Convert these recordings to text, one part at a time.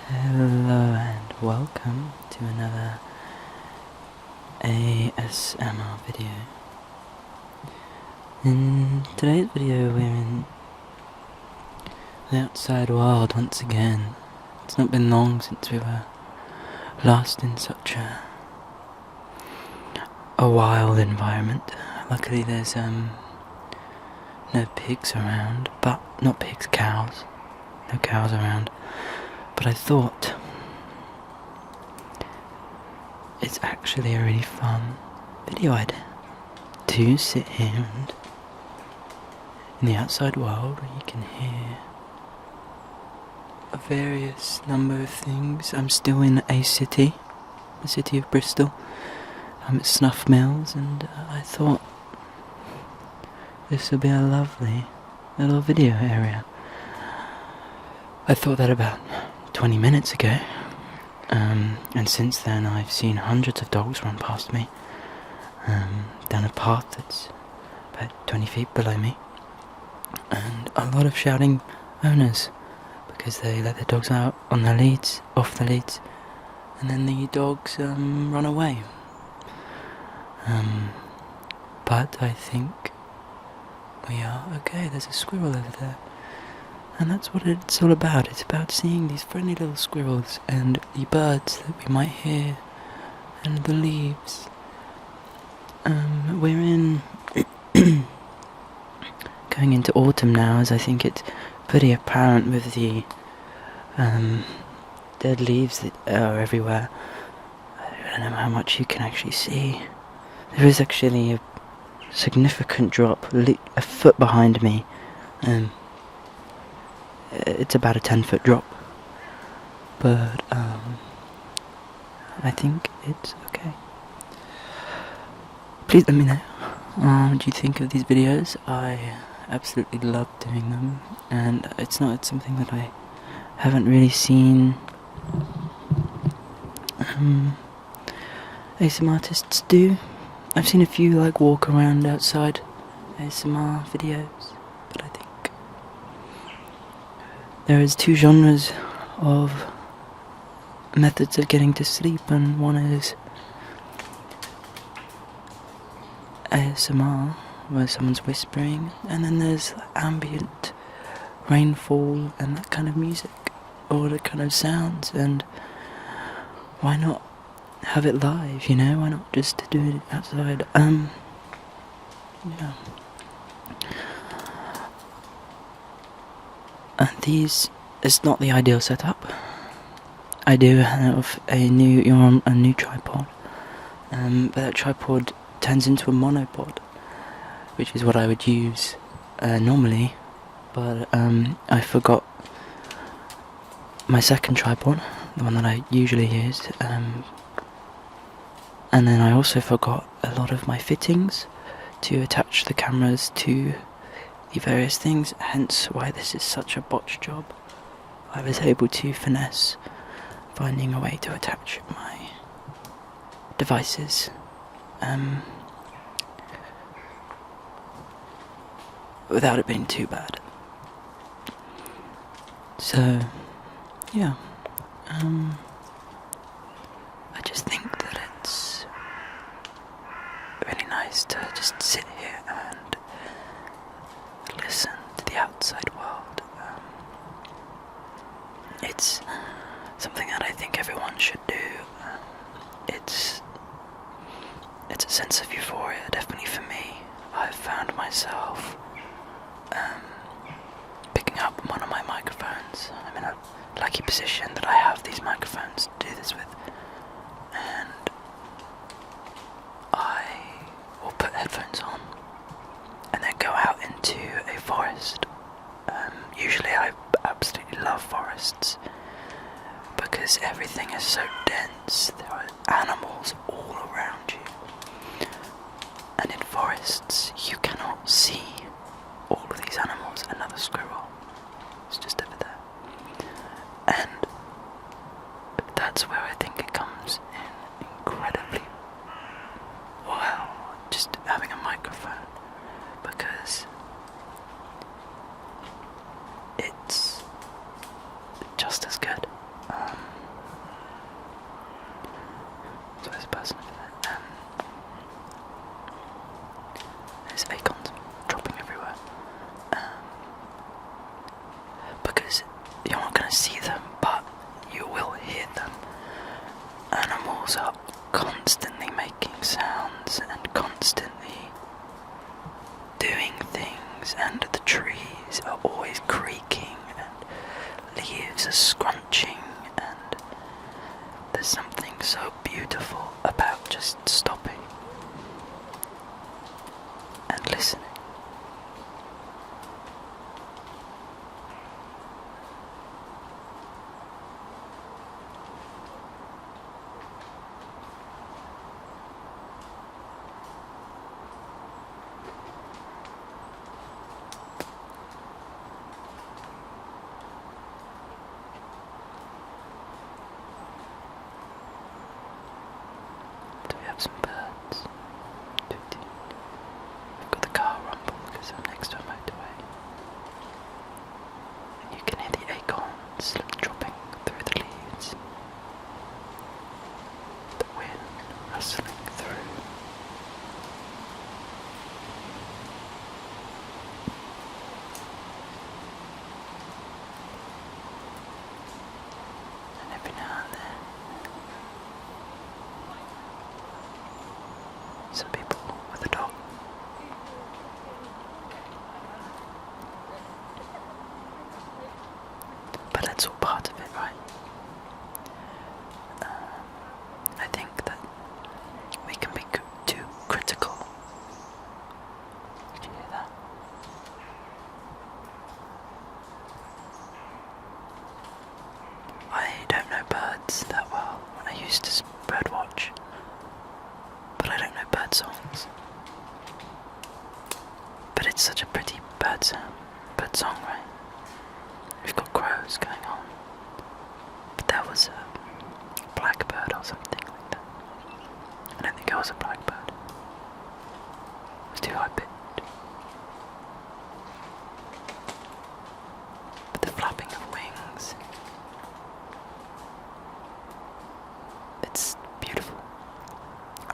Hello and welcome to another ASMR video. In today's video we're in the outside world once again. It's not been long since we were last in such a wild environment. Luckily there's no pigs around, but not pigs, cows. No cows around. But I thought it's actually a really fun video idea to sit here and in the outside world where you can hear a various number of things. I'm still in a city, the city of Bristol. I'm at Snuff Mills, and I thought this would be a lovely little video area. I thought that about 20 minutes ago, and since then I've seen hundreds of dogs run past me, down a path that's about 20 feet below me, and a lot of shouting owners because they let their dogs out on their leads, off the leads, and then the dogs run away. But I think we are okay. There's a squirrel over there. And that's what it's all about. It's about seeing these friendly little squirrels and the birds that we might hear and the leaves. We're in going into autumn now, as I think it's pretty apparent with the dead leaves that are everywhere. I don't know how much you can actually see. There is actually a significant drop a foot behind me. It's about a 10-foot drop, but I think it's okay. Please let me know what you think of these videos. I absolutely love doing them, and it's not something that I haven't really seen ASMR artists do. I've seen a few like walk around outside ASMR videos, but I think there is two genres of methods of getting to sleep, and one is ASMR, where someone's whispering, and then there's ambient rainfall and that kind of music, or that kind of sounds, and why not have it live, you know? Why not just do it outside? Yeah. And these is not the ideal setup. I do have a new tripod, but that tripod turns into a monopod, which is what I would use normally. But I forgot my second tripod, the one that I usually use, and then I also forgot a lot of my fittings to attach the cameras to the various things, hence why this is such a botched job. I was able to finesse finding a way to attach my devices without it being too bad. So yeah, I just think that it's really nice to just sit here and listen to the outside world. It's something that I think everyone should do. It's a sense of euphoria, definitely for me. I've found myself picking up one of my microphones. I'm in a lucky position that I have these microphones to do this with, and I will put headphones on and then go out into a forest. Usually I absolutely love forests because everything is so dense. There are animals all around you, and in forests you cannot see all of these animals. Another squirrel is just over there, and that's where I think it comes in incredibly well, just having a microphone, because it's just as good. scrunching, and there's something so beautiful about just stopping and listening. Do we have some birds? We've got the car rumble because I'm next to a motorway. And you can hear the acorns dropping through the leaves. The wind rustling through. And every now and then, some people with a dog. But that's all part of it, right? I think that we can be too critical. Did you hear that? I don't know birds that well. I used to birdwatch, but I don't know bird songs. But it's such a pretty bird song, right? We've got crows going on, but there was a blackbird or something like that. I don't think it was a blackbird. It was too high pitched. But the flapping of wings, it's beautiful.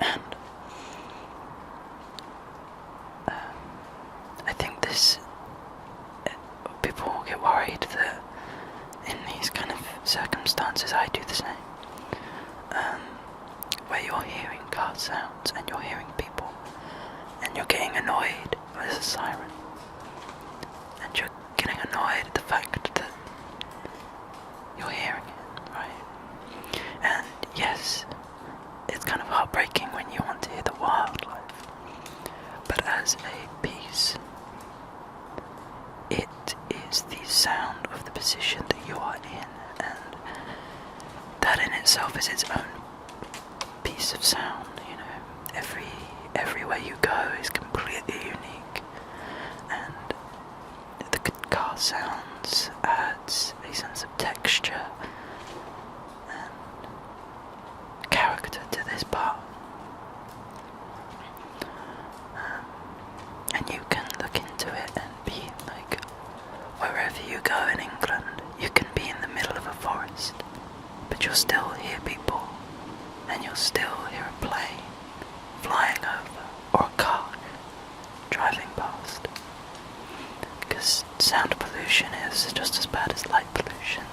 And I think people get worried that in these kind of circumstances I do the same, where you're hearing car sounds and you're hearing people and you're getting annoyed with a siren and you're getting annoyed at the fact that you're hearing it, right? And yes, it's kind of heartbreaking when you want to hear the wildlife, but as a piece, it is the sound of the position that you are in, and that in itself is its own piece of sound, you know. Everywhere you go is completely unique, and the car sounds adds a sense of texture and character to this part. And you can look into it and be like, wherever you go in England, you can be in the middle of a forest, but you'll still hear people, and you'll still hear a plane flying over, or a car driving past, because sound pollution is just as bad as light pollution.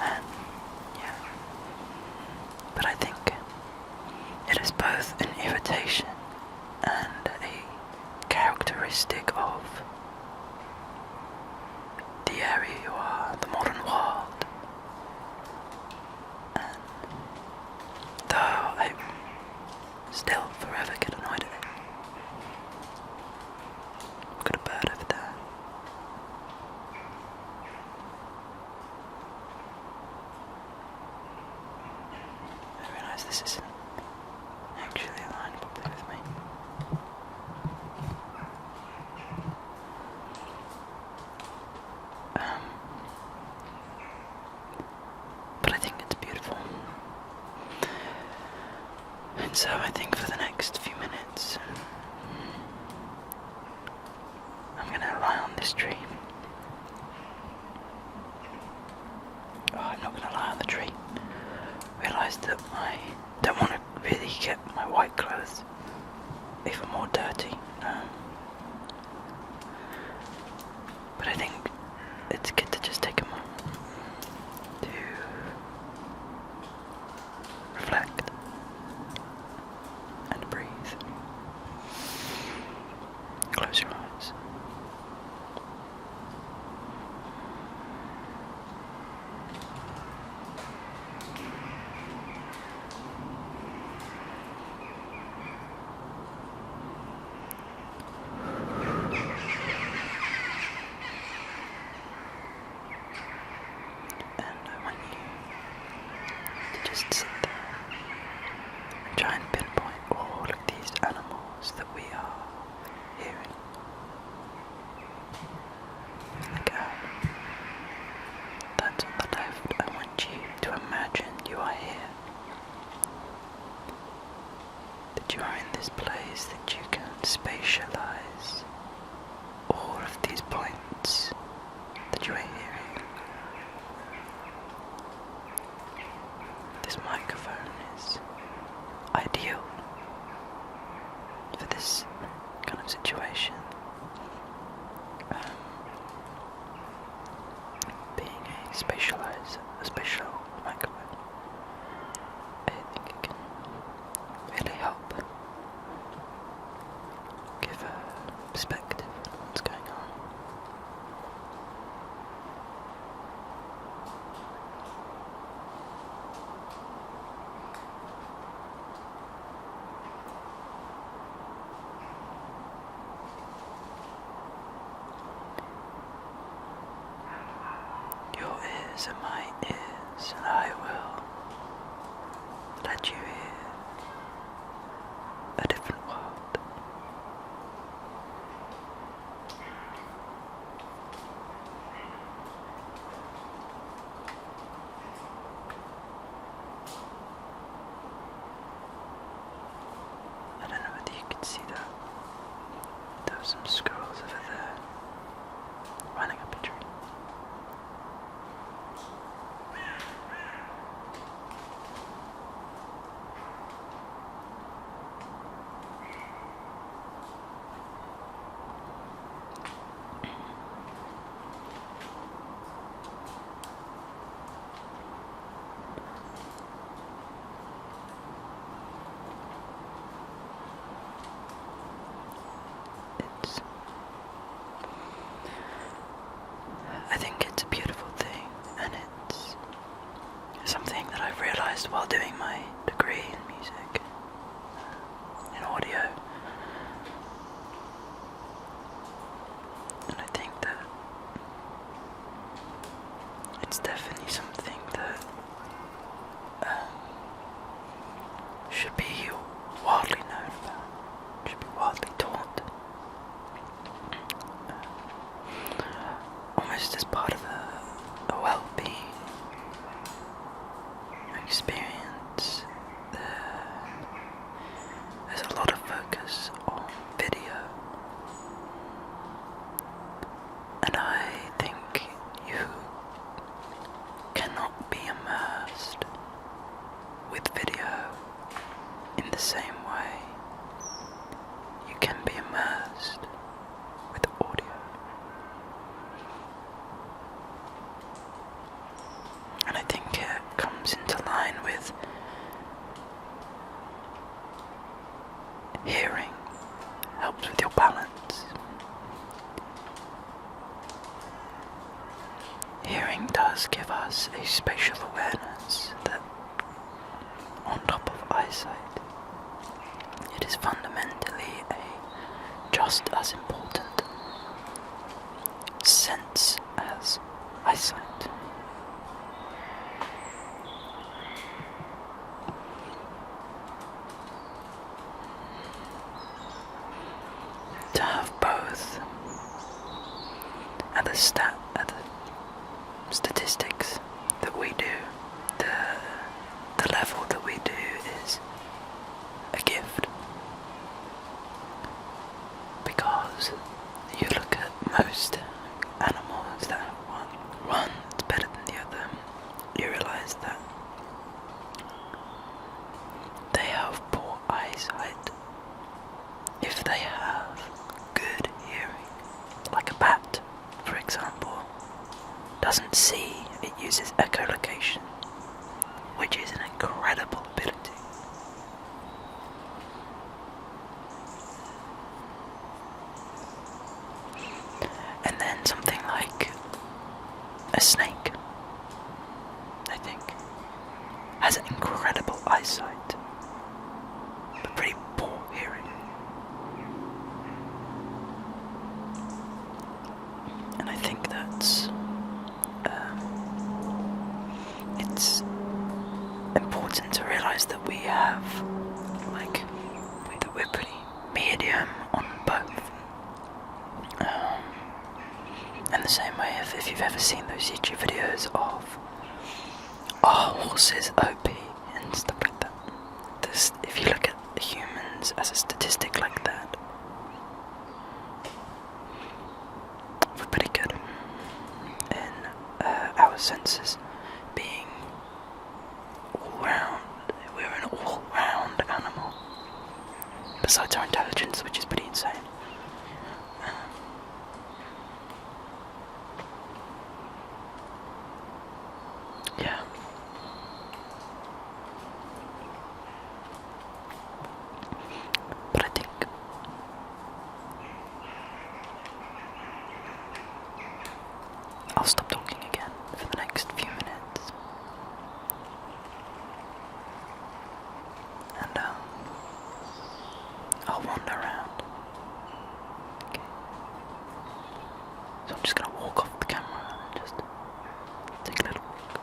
And yeah, but I think it is both an irritation and a characteristic of the area you are, the modern world. And though I still forever get annoyed at it. I've got a bird over there. I realise this isn't actually aligned properly with me. But I think it's beautiful. And so I think for the next few minutes, I'm gonna lie on this tree. Oh, I'm not gonna lie on the tree. Realised that I don't want to really get my white clothes even more dirty. But I think it's good to just take a moment to reflect and breathe. Close your eyes. spatial microphone. I think it can really help give a perspective on what's going on. Your ears are my ears, and I will let you hear a different world. I don't know whether you can see that. There were some squirrels over there running up a tree. I think it's a beautiful thing, and it's something that I've realised while doing my degree in music, in audio. And I think that it's definitely something that should be widely known about, should be widely taught. Almost as part of a well-being experience. There's a lot of focus on video, and I think you cannot be immersed with video in the same way you can be immersed with audio. And I think it comes into line with hearing helps with your balance. Hearing does give us a spatial awareness that, on top of eyesight, it is fundamentally a just as important sense as eyesight. To have both at the statistics that we do, the level that we do is a gift. Because you look at most animals that have one that's better than the other, you realise that they have poor eyesight if they have good hearing. Like a bat, for example, doesn't see, it uses echolocation, which is an incredible ability. And then something like a snake, I think, has incredible eyesight, but pretty poor hearing. And I think that's it's important to realise that we have, that we're pretty medium on both. And the same way, if you've ever seen those YouTube videos of horses OP and stuff like that, if you look at humans as a statistic like that, we're pretty good in our senses being all round. We're an all round animal, besides our intelligence, which is pretty insane. I'll stop talking again for the next few minutes. And, I'll wander around. Okay. So I'm just gonna walk off the camera and just take a little walk.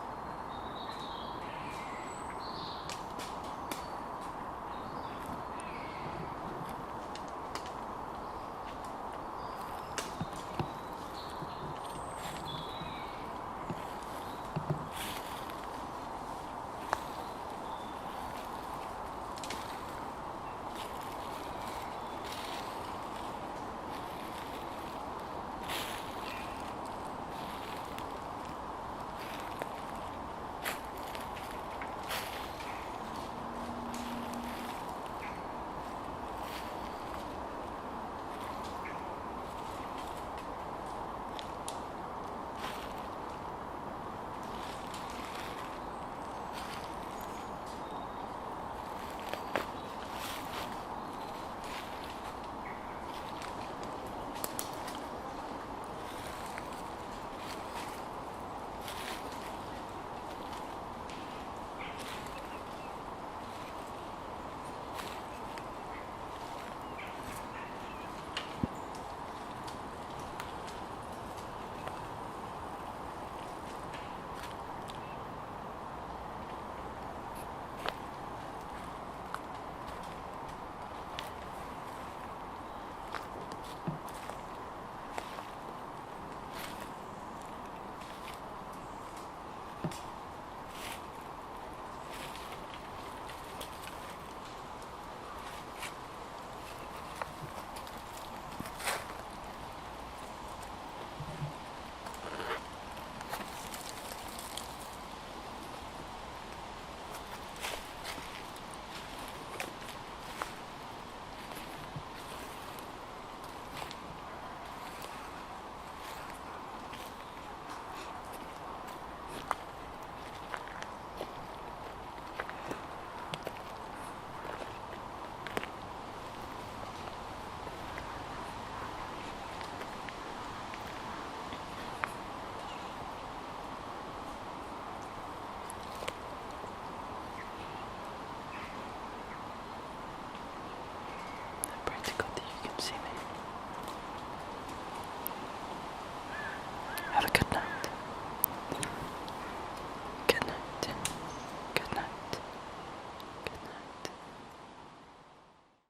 Practical.